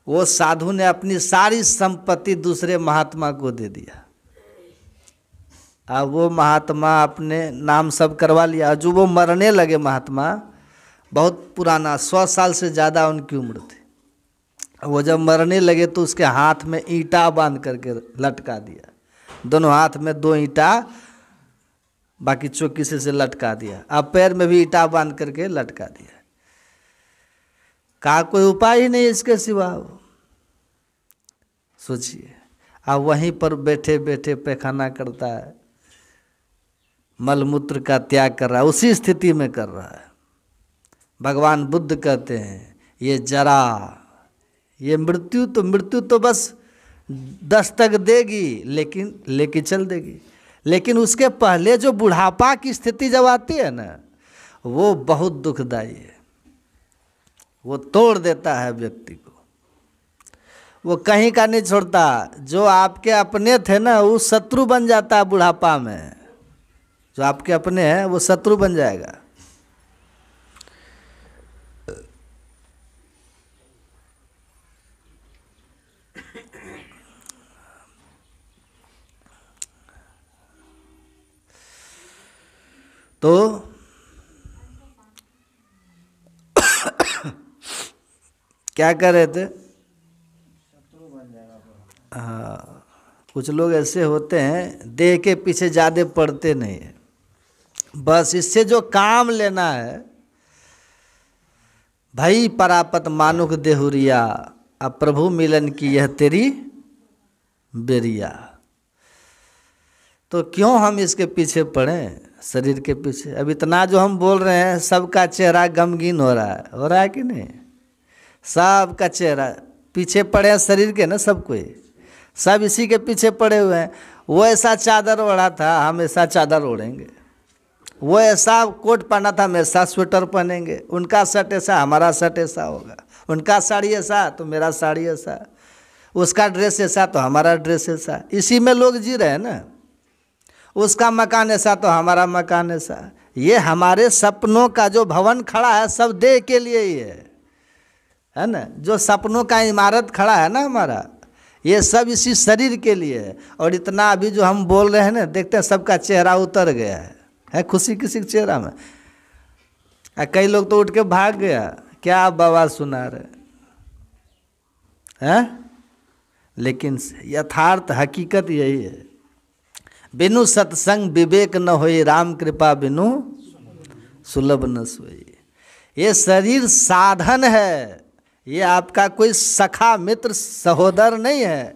वो साधु ने अपनी सारी संपत्ति दूसरे महात्मा को दे दिया। अब वो महात्मा अपने नाम सब करवा लिया। जो वो मरने लगे महात्मा, बहुत पुराना 100 साल से ज़्यादा उनकी उम्र थी। वो जब मरने लगे तो उसके हाथ में ईंटा बांध करके लटका दिया, दोनों हाथ में 2 ईंटा, बाकी चौकी से लटका दिया। अब पैर में भी ईंटा बांध करके लटका दिया। कहा कोई उपाय ही नहीं इसके सिवा। सोचिए, अब वहीं पर बैठे बैठे पैखाना करता है, मलमूत्र का त्याग कर रहा है, उसी स्थिति में कर रहा है। भगवान बुद्ध कहते हैं ये जरा, ये मृत्यु तो बस दस्तक देगी, लेकिन लेके चल देगी। लेकिन उसके पहले जो बुढ़ापा की स्थिति जब आती है ना, वो बहुत दुखदाई है, वो तोड़ देता है व्यक्ति को, वो कहीं का नहीं छोड़ता। जो आपके अपने थे ना वो शत्रु बन जाता है बुढ़ापा में, जो आपके अपने हैं वो शत्रु बन जाएगा। तो क्या कर रहे थे? हाँ, कुछ लोग ऐसे होते हैं देह के पीछे ज़्यादा पड़ते नहीं है, बस इससे जो काम लेना है, भई परापत मानुख देहुरिया, अब प्रभु मिलन की यह तेरी बेरिया। तो क्यों हम इसके पीछे पड़ें, शरीर के पीछे? अब इतना जो हम बोल रहे हैं सबका चेहरा गमगीन हो रहा है कि नहीं? सबका चेहरा पीछे पड़े हैं शरीर के ना, सब कोई, सब इसी के पीछे पड़े हुए हैं। वो ऐसा चादर ओढ़ा था, हम ऐसा चादर ओढ़ेंगे। वो ऐसा कोट पहना था, हम ऐसा स्वेटर पहनेंगे। उनका शर्ट ऐसा, हमारा शर्ट ऐसा होगा। उनका साड़ी ऐसा तो मेरा साड़ी ऐसा, उसका ड्रेस ऐसा तो हमारा ड्रेस ऐसा। इसी में लोग जी रहे हैं ना। उसका मकान ऐसा तो हमारा मकान ऐसा। ये हमारे सपनों का जो भवन खड़ा है सब देह के लिए ही है ना। जो सपनों का इमारत खड़ा है ना हमारा, ये सब इसी शरीर के लिए है। और इतना अभी जो हम बोल रहे हैं ना, देखते हैं सबका चेहरा उतर गया है खुशी किसी के चेहरा में। कई लोग तो उठ के भाग गया, क्या बवाल सुना रहे हैं। लेकिन यथार्थ हकीकत यही है, बिनु सत्संग विवेक न होई, राम कृपा बिनु सुलभ न सोई। ये शरीर साधन है, ये आपका कोई सखा मित्र सहोदर नहीं है।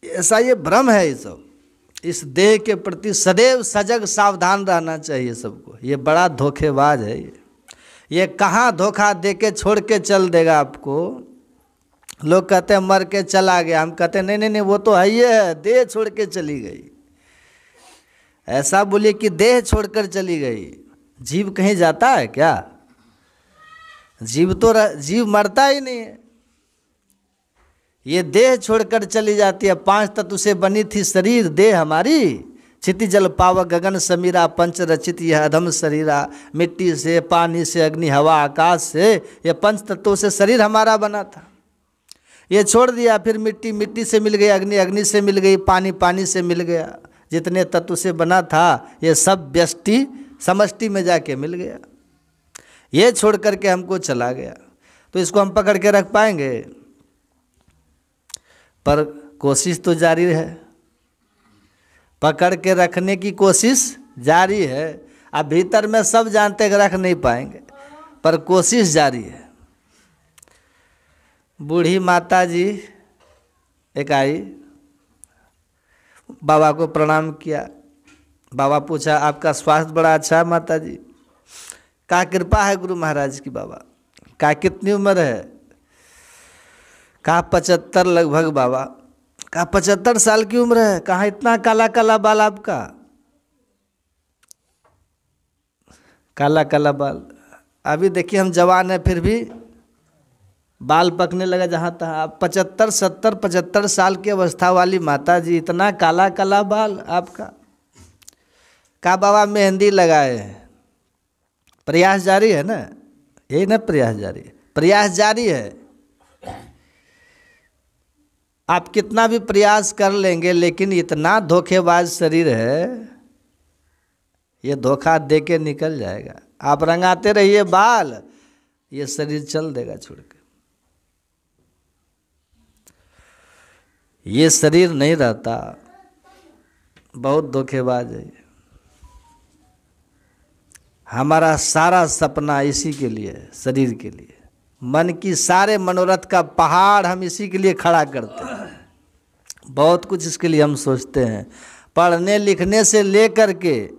ऐसा ये भ्रम है। ये सब इस देह के प्रति सदैव सजग सावधान रहना चाहिए सबको। ये बड़ा धोखेबाज है। ये कहाँ धोखा दे के छोड़ के चल देगा आपको। लोग कहते हैं मर के चला गया, हम कहते हैं नहीं नहीं नहीं, वो तो है ही है, देह छोड़ के चली गई। ऐसा बोलिए कि देह छोड़कर चली गई। जीव कहीं जाता है क्या? जीव मरता ही नहीं है। ये देह छोड़कर चली जाती है। 5 तत्व से बनी थी शरीर देह हमारी, क्षिति जल पावक गगन समीरा, पंच रचित यह अधम शरीरा। मिट्टी से, पानी से, अग्नि हवा आकाश से, ये 5 तत्वों से शरीर हमारा बना था। ये छोड़ दिया, फिर मिट्टी मिट्टी से मिल गई, अग्नि अग्नि से मिल गई, पानी पानी से मिल गया। जितने तत्व से बना था ये सब व्यष्टि समष्टि में जाके मिल गया। ये छोड़ करके हमको चला गया, तो इसको हम पकड़ के रख पाएंगे? पर कोशिश तो जारी है, पकड़ के रखने की कोशिश जारी है। अब भीतर में सब जानते कि रख नहीं पाएंगे, पर कोशिश जारी है। बूढ़ी माता जी एक आई, बाबा को प्रणाम किया। बाबा पूछा आपका स्वास्थ्य बड़ा अच्छा है माता जी? क्या कृपा है गुरु महाराज की बाबा? क्या कितनी उम्र है? कहा 75 लगभग बाबा। कहा 75 साल की उम्र है? कहाँ इतना काला काला बाल आपका? काला काला बाल। अभी देखिए हम जवान हैं फिर भी बाल पकने लगा जहाँ तहाँ। आप 75 70 75 साल की अवस्था वाली माता जी, इतना काला काला बाल आपका? कहा बाबा मेहंदी लगाए हैं। प्रयास जारी है ना, यही ना प्रयास जारी है? प्रयास जारी है। आप कितना भी प्रयास कर लेंगे, लेकिन इतना धोखेबाज शरीर है, ये धोखा दे के निकल जाएगा। आप रंगाते रहिए बाल, ये शरीर चल देगा छोड़ के। ये शरीर नहीं रहता, बहुत धोखेबाज है। हमारा सारा सपना इसी के लिए, शरीर के लिए। मन की सारे मनोरथ का पहाड़ हम इसी के लिए खड़ा करते हैं। बहुत कुछ इसके लिए हम सोचते हैं, पढ़ने लिखने से लेकर के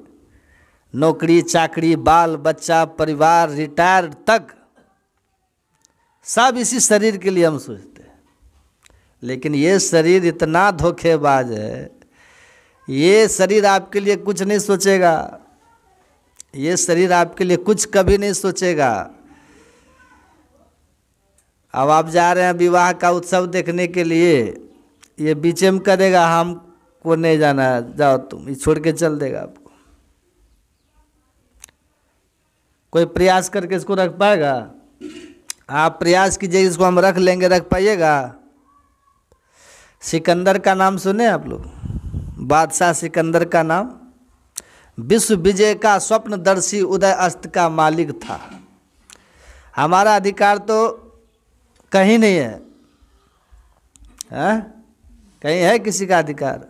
नौकरी चाकरी, बाल बच्चा, परिवार, रिटायर तक, सब इसी शरीर के लिए हम सोचते हैं। लेकिन ये शरीर इतना धोखेबाज है, ये शरीर आपके लिए कुछ नहीं सोचेगा। ये शरीर आपके लिए कुछ कभी नहीं सोचेगा। अब आप जा रहे हैं विवाह का उत्सव देखने के लिए, ये बीच में करेगा हमको नहीं जाना है, जाओ तुम, ये छोड़ के चल देगा आपको। कोई प्रयास करके इसको रख पाएगा? आप प्रयास कीजिए, इसको हम रख लेंगे, रख पाइएगा? सिकंदर का नाम सुने आप लोग? बादशाह सिकंदर का नाम विश्व विजय का स्वप्नदर्शी उदय अस्त का मालिक था। हमारा अधिकार तो कहीं नहीं है, कहीं है किसी का अधिकार?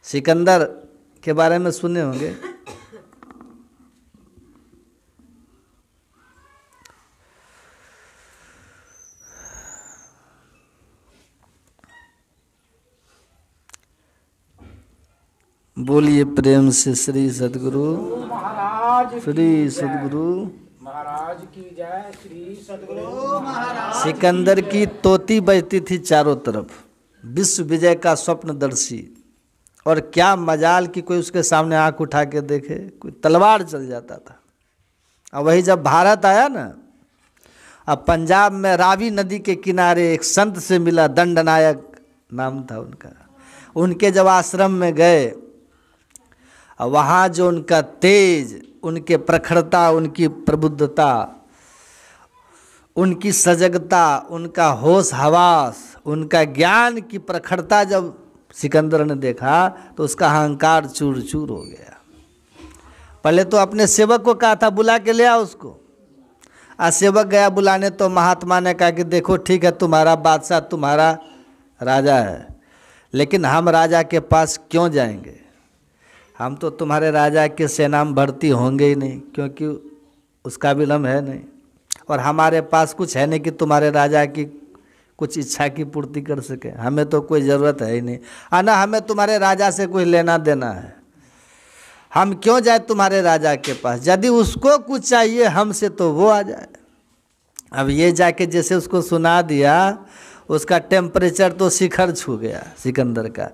सिकंदर के बारे में सुने होंगे। बोलिए प्रेम से श्री सद्गुरु महाराज, श्री सद्गुरु महाराज की जय, श्री सद्गुरु महाराज। सिकंदर की तोती बजती थी चारों तरफ, विश्व विजय का स्वप्नदर्शी। और क्या मजाल कि कोई उसके सामने आंख उठा के देखे, कोई तलवार चल जाता था। और वही जब भारत आया ना, अब पंजाब में रावी नदी के किनारे एक संत से मिला, दंडनायक नाम था उनका। उनके जब आश्रम में गए, और वहाँ जो उनका तेज, उनके प्रखरता, उनकी प्रबुद्धता, उनकी सजगता, उनका होश हवास, उनका ज्ञान की प्रखरता जब सिकंदर ने देखा तो उसका अहंकार चूर चूर हो गया। पहले तो अपने सेवक को कहा था बुला के ले आओ उसको। आज सेवक गया बुलाने तो महात्मा ने कहा कि देखो ठीक है, तुम्हारा बादशाह तुम्हारा राजा है, लेकिन हम राजा के पास क्यों जाएंगे? हम तो तुम्हारे राजा के सेना में भर्ती होंगे ही नहीं, क्योंकि उसका विलम्ब है नहीं, और हमारे पास कुछ है नहीं कि तुम्हारे राजा की कुछ इच्छा की पूर्ति कर सके। हमें तो कोई ज़रूरत है ही नहीं, ना हमें तुम्हारे राजा से कोई लेना देना है। हम क्यों जाए तुम्हारे राजा के पास? यदि उसको कुछ चाहिए हमसे तो वो आ जाए। अब ये जाके जैसे उसको सुना दिया, उसका टेम्परेचर तो शिखर छू गया सिकंदर का।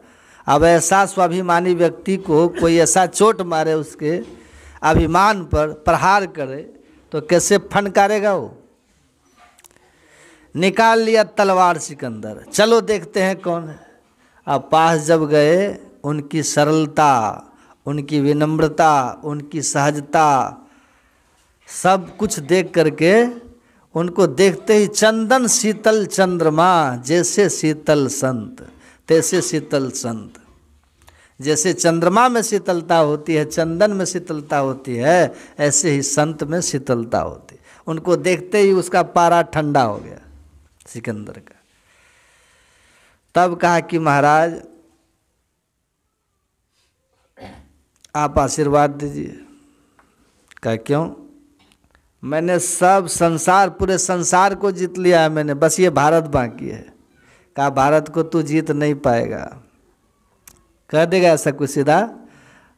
अब ऐसा स्वाभिमानी व्यक्ति को कोई ऐसा चोट मारे, उसके अभिमान पर प्रहार करे, तो कैसे फनकारेगा वो? निकाल लिया तलवार सिकंदर, चलो देखते हैं कौन है। अब पास जब गए, उनकी सरलता, उनकी विनम्रता, उनकी सहजता, सब कुछ देख करके, उनको देखते ही चंदन शीतल चंद्रमा, जैसे शीतल संत तैसे शीतल संत। जैसे चंद्रमा में शीतलता होती है, चंदन में शीतलता होती है, ऐसे ही संत में शीतलता होती है। उनको देखते ही उसका पारा ठंडा हो गया सिकंदर का। तब कहा कि महाराज आप आशीर्वाद दीजिए। कहा क्यों? मैंने सब संसार, पूरे संसार को जीत लिया है मैंने, बस ये भारत बाकी है। कहा भारत को तू जीत नहीं पाएगा। कह देगा ऐसा कुछ सीधा?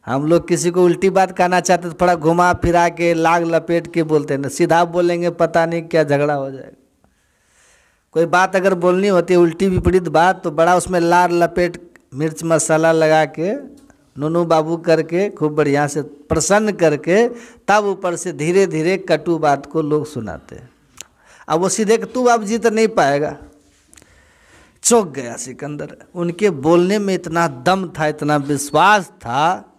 हम लोग किसी को उल्टी बात कहना चाहते तो थोड़ा घुमा फिरा के लाग लपेट के बोलते हैं ना, सीधा बोलेंगे पता नहीं क्या झगड़ा हो जाएगा। कोई बात अगर बोलनी होती है उल्टी विपरीत बात, तो बड़ा उसमें लार लपेट मिर्च मसाला लगा के नूनू बाबू करके खूब बढ़िया से प्रसन्न करके, तब ऊपर से धीरे धीरे कटु बात को लोग सुनाते हैं। अब वो सीधे कि तू अब जीत नहीं पाएगा। चौंक गया सिकंदर। उनके बोलने में इतना दम था, इतना विश्वास था